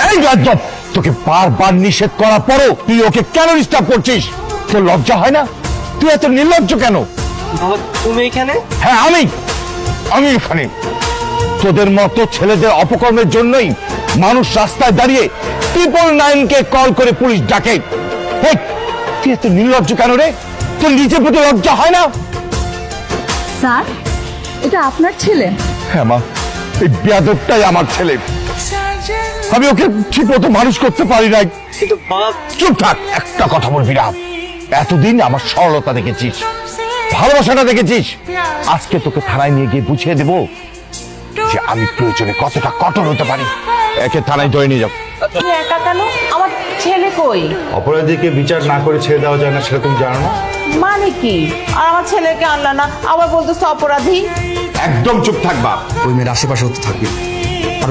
এই রাজ্জাব, তোকে বারবার নিষেধ করার পরও তুই ওকে কেন ডিস্টার্ব করছিস? তোর লজ্জা হয় না? তুই এত নির্লজ্জ কেন? বাবা তুমি এখানে? হ্যাঁ আমি এখানে। তোদের মতো ছেলেদের অপকর্মের জন্যই মানুষ রাস্তায় দাঁড়িয়ে 999-কে কল করে পুলিশ ডাকে। হেই, তুই এত নির্লজ্জ কেন রে? তোর নিজের প্রতি লজ্জা হয় না? স্যার, এটা আপনার ছেলে? হ্যাঁ মা, এই বেয়াদবটাই আমার ছেলে। আমি ওকে ঠিক মতো মানুষ করতে পারি নাই। কিন্তু বাবা। চুপ থাক, একটা কথা বলবি না। এতদিন আমার সরলতা দেখেছিস, ভালোবাসাটা দেখেছিস। আজকে তোকে থানায় নিয়ে গিয়ে বুঝিয়ে দেবো যে আমি প্রয়োজনে কতটা কঠোর হতে পারি। একে থানায় ধরে নিয়ে যাও। তুমি একা কেন? আমার ছেলে কই? অপরাধীকে বিচার না করে ছেড়ে দেওয়া যায় না, সেটা তুমি জানো না? মানে কি? আর আমার ছেলেকে আনলা না, আবার বলতেছো অপরাধী? একদম চুপ থাকবা। ওই মেয়ের আশেপাশে হতে থাকবে।